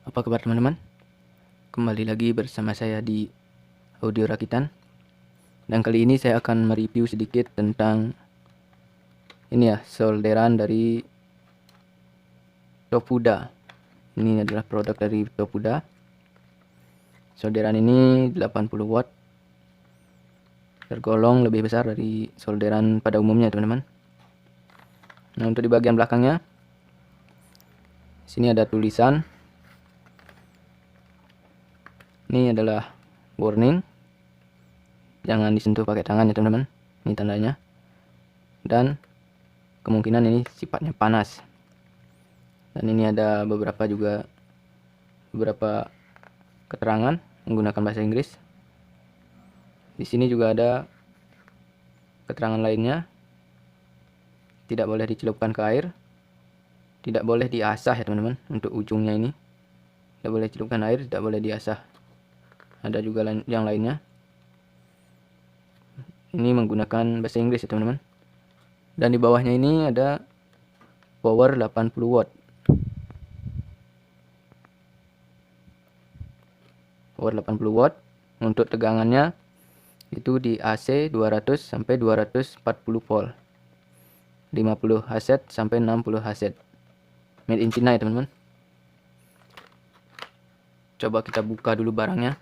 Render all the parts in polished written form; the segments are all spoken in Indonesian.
Apa kabar teman-teman? Kembali lagi bersama saya di Audio Rakitan. Dan kali ini saya akan mereview sedikit tentang ini ya, solderan dari Tofuda. Ini adalah produk dari Tofuda. Solderan ini 80 watt. Tergolong lebih besar dari solderan pada umumnya, teman-teman. Nah, untuk di bagian belakangnya sini ada tulisan. Ini adalah warning. Jangan disentuh pakai tangan ya, teman-teman. Ini tandanya. Dan kemungkinan ini sifatnya panas. Dan ini ada beberapa keterangan menggunakan bahasa Inggris. Di sini juga ada keterangan lainnya. Tidak boleh dicelupkan ke air. Tidak boleh diasah ya teman-teman. Untuk ujungnya ini tidak boleh celupkan air, tidak boleh diasah. Ada juga yang lainnya. Ini menggunakan bahasa Inggris ya teman-teman. Dan di bawahnya ini ada power 80 watt. Power 80 watt. Untuk tegangannya itu di AC 200 sampai 240 volt. 50 Hz sampai 60 Hz. Made in China ya teman-teman. Coba kita buka dulu barangnya.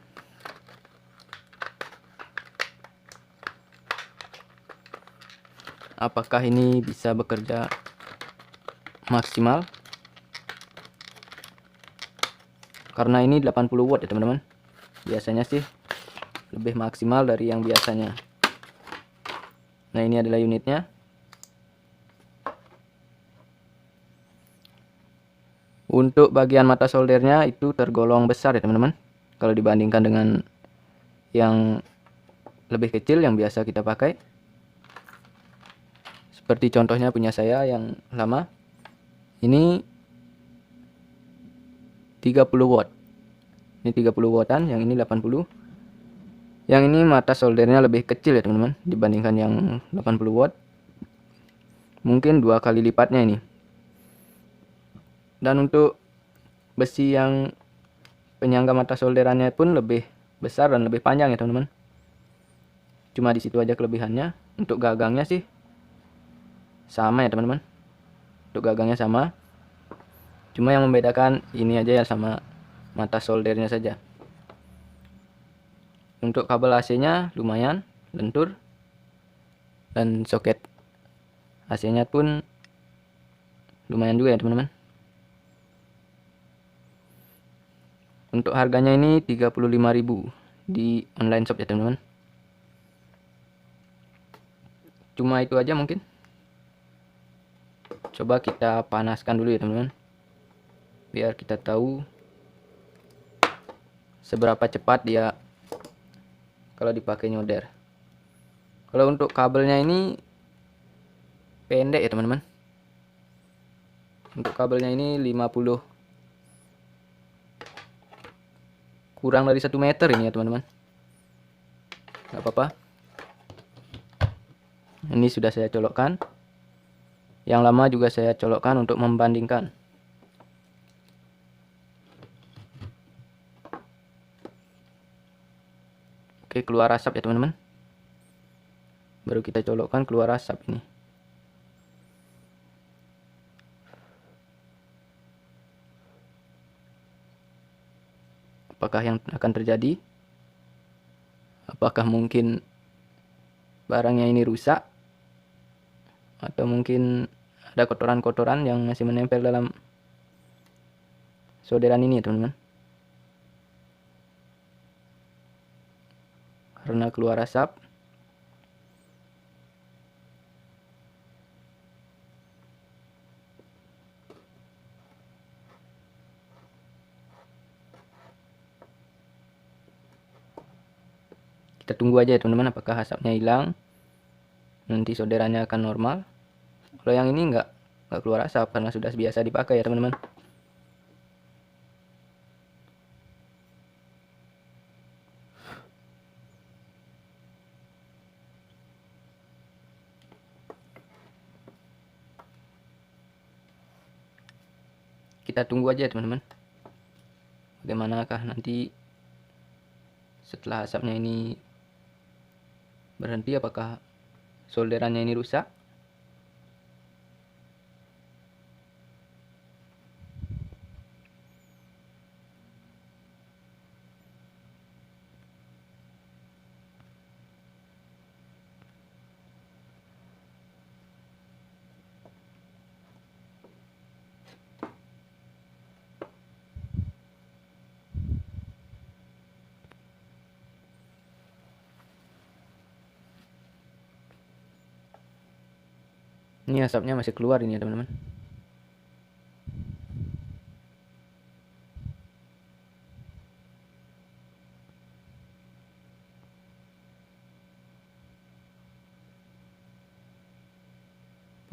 Apakah ini bisa bekerja maksimal? Karena ini 80 watt ya teman-teman. Biasanya sih lebih maksimal dari yang biasanya. Nah, ini adalah unitnya. Untuk bagian mata soldernya itu tergolong besar ya teman-teman. Kalau dibandingkan dengan yang lebih kecil yang biasa kita pakai. Seperti contohnya punya saya yang lama. Ini 30 watt. Ini 30 wattan, yang ini 80. Yang ini mata soldernya lebih kecil ya teman-teman dibandingkan yang 80 watt. Mungkin 2 kali lipatnya ini. Dan untuk besi yang penyangga mata solderannya pun lebih besar dan lebih panjang ya teman-teman. Cuma di situ aja kelebihannya. Untuk gagangnya sih sama ya teman-teman. Untuk gagangnya sama. Cuma yang membedakan ini aja ya sama mata soldernya saja. Untuk kabel AC-nya lumayan lentur. Dan soket AC-nya pun lumayan juga ya teman-teman. Untuk harganya ini 35.000 di online shop ya teman-teman. Cuma itu aja mungkin. Coba kita panaskan dulu ya teman-teman. Biar kita tahu seberapa cepat dia kalau dipakai nyolder. Kalau untuk kabelnya ini pendek ya teman-teman. Untuk kabelnya ini 50, kurang dari 1 meter ini ya teman-teman. Gak apa-apa. Ini sudah saya colokkan. Yang lama juga saya colokkan untuk membandingkan. Oke, keluar asap ya teman-teman. Baru kita colokkan keluar asap ini. Apakah yang akan terjadi? Apakah mungkin barangnya ini rusak? Atau mungkin ada kotoran-kotoran yang masih menempel dalam solderan ini ya teman-teman. Karena keluar asap. Kita tunggu aja ya teman-teman apakah asapnya hilang. Nanti solderannya akan normal. Kalau yang ini nggak keluar asap karena sudah biasa dipakai ya teman-teman. Kita tunggu aja ya teman-teman. bagaimanakah nanti setelah asapnya ini berhenti, apakah solderannya ini rusak. Ini asapnya masih keluar ini ya teman-teman.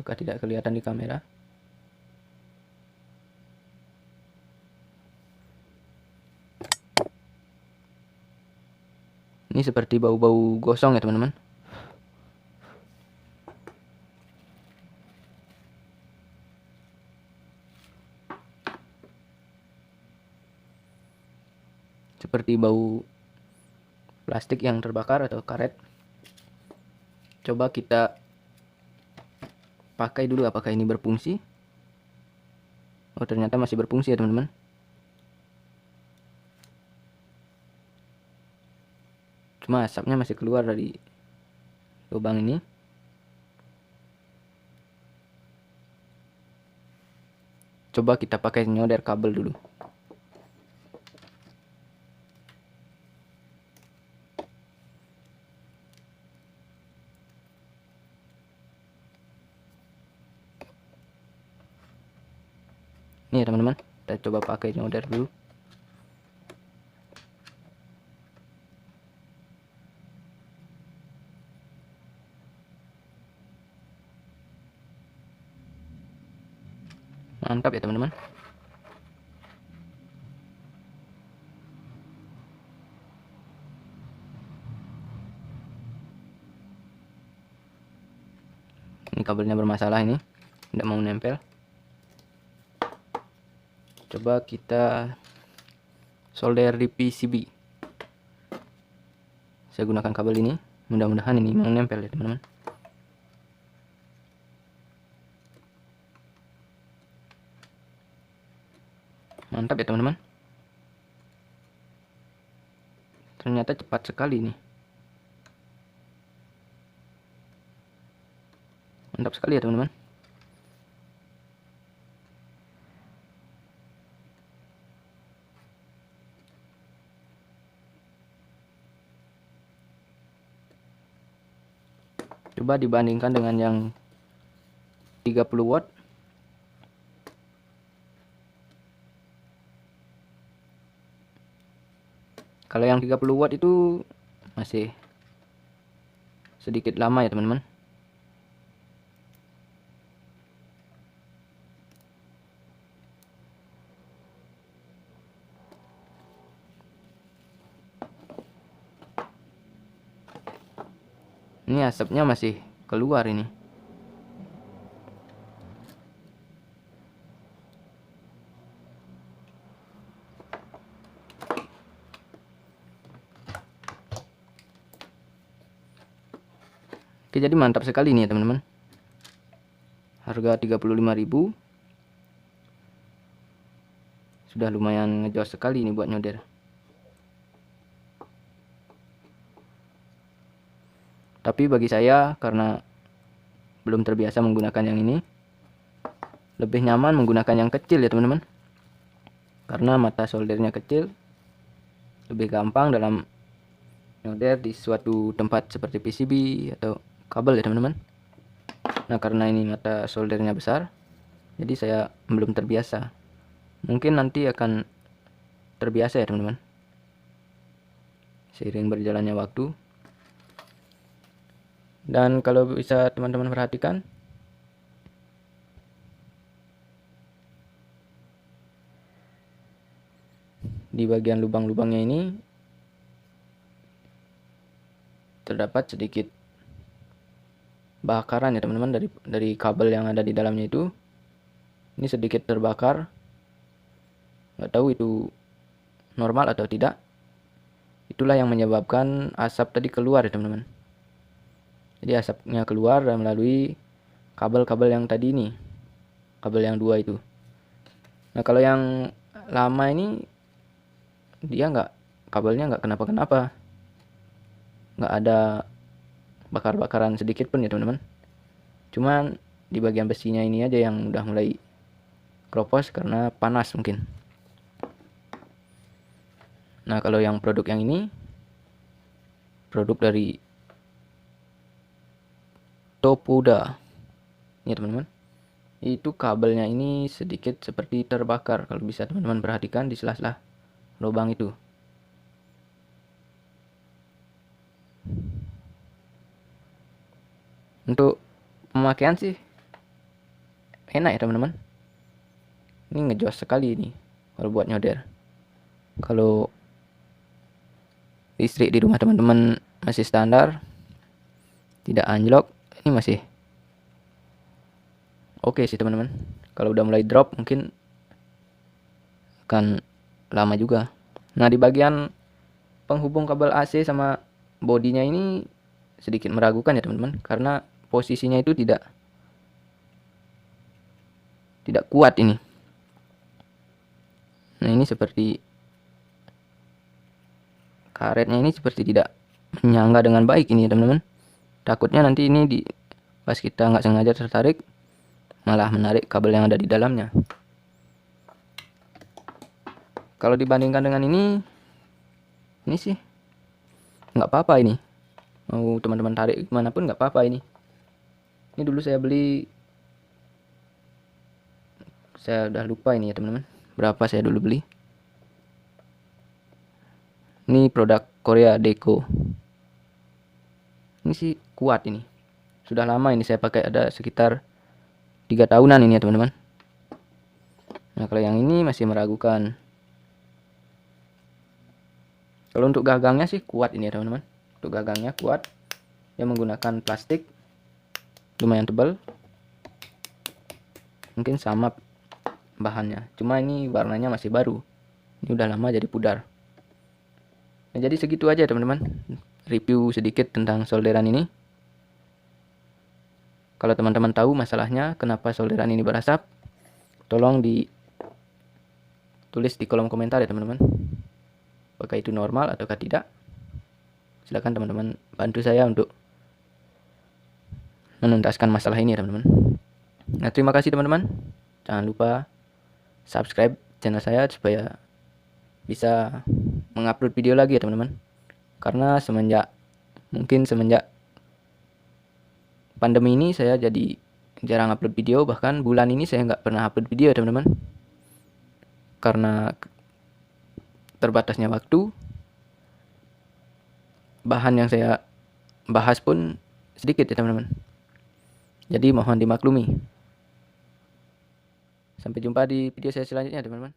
Apakah tidak kelihatan di kamera? Ini seperti bau-bau gosong ya teman-teman. Seperti bau plastik yang terbakar atau karet. Coba kita pakai dulu apakah ini berfungsi. Oh, ternyata masih berfungsi ya teman-teman. Cuma asapnya masih keluar dari lubang ini. Coba kita pakai nyolder kabel dulu. Ini ya teman-teman, kita coba pakai nyolder dulu. Mantap ya teman-teman. Ini kabelnya bermasalah, ini tidak mau nempel. Coba kita solder di PCB. Saya gunakan kabel ini, mudah-mudahan ini mau nempel ya teman-teman. Mantap ya teman-teman. Ternyata cepat sekali nih. Mantap sekali ya teman-teman. Coba dibandingkan dengan yang 30 watt. Kalau yang 30 watt itu masih sedikit lama ya teman-teman. Ini asapnya masih keluar ini. Oke, jadi mantap sekali nih ya teman-teman. Harga 35.000. Sudah lumayan ngejos sekali ini buat nyolder. Tapi bagi saya, karena belum terbiasa menggunakan yang ini, lebih nyaman menggunakan yang kecil ya teman-teman. Karena mata soldernya kecil, lebih gampang dalam nyolder di suatu tempat seperti PCB atau kabel ya teman-teman. Nah, karena ini mata soldernya besar, jadi saya belum terbiasa. Mungkin nanti akan terbiasa ya teman-teman, seiring berjalannya waktu. Dan kalau bisa teman-teman perhatikan, di bagian lubang-lubangnya ini terdapat sedikit bakaran ya teman-teman, dari kabel yang ada di dalamnya itu. Ini sedikit terbakar. Nggak tahu itu normal atau tidak. Itulah yang menyebabkan asap tadi keluar ya teman-teman. Jadi asapnya keluar melalui kabel-kabel yang tadi ini, kabel yang 2 itu. Nah kalau yang lama ini dia kabelnya nggak kenapa-kenapa, nggak ada bakar-bakaran sedikit pun ya teman-teman. Cuman di bagian besinya ini aja yang udah mulai kropos karena panas mungkin. Nah kalau yang produk yang ini, produk dari Topoda ini teman-teman, itu kabelnya ini sedikit seperti terbakar. Kalau bisa teman-teman perhatikan di sela-sela lubang itu. Untuk pemakaian sih enak ya teman-teman. Ini ngejos sekali ini kalau buat nyolder. Kalau listrik di rumah teman-teman masih standar, tidak anjlok, ini masih oke sih teman-teman. Kalau udah mulai drop mungkin akan lama juga. Nah di bagian penghubung kabel AC sama bodinya ini sedikit meragukan ya teman-teman, karena posisinya itu tidak kuat ini. Nah ini seperti karetnya ini seperti tidak menyangga dengan baik ini ya teman-teman. Takutnya nanti ini pas kita nggak sengaja tertarik malah menarik kabel yang ada di dalamnya. Kalau dibandingkan dengan ini sih nggak apa-apa ini. Mau teman-teman tarik gimana pun nggak apa-apa ini. Ini dulu saya beli, saya udah lupa ini ya teman-teman, berapa saya dulu beli. Ini produk Korea Deco. Ini sih kuat ini. Sudah lama ini saya pakai, ada sekitar 3 tahunan ini ya teman-teman. Nah kalau yang ini masih meragukan. Kalau untuk gagangnya sih kuat ini ya teman-teman. Untuk gagangnya kuat. Dia menggunakan plastik lumayan tebal. Mungkin sama bahannya. Cuma ini warnanya masih baru. Ini udah lama jadi pudar. Nah, jadi segitu aja teman-teman. Review sedikit tentang solderan ini. Kalau teman-teman tahu masalahnya kenapa solderan ini berasap, tolong ditulis di kolom komentar ya teman-teman. Apakah itu normal ataukah tidak? Silakan teman-teman bantu saya untuk menuntaskan masalah ini ya teman-teman. Nah terima kasih teman-teman. Jangan lupa subscribe channel saya supaya bisa mengupload video lagi ya teman-teman. Karena semenjak pandemi ini saya jadi jarang upload video. Bahkan bulan ini saya nggak pernah upload video ya teman-teman, karena terbatasnya waktu. Bahan yang saya bahas pun sedikit ya teman-teman, jadi mohon dimaklumi. Sampai jumpa di video saya selanjutnya teman-teman.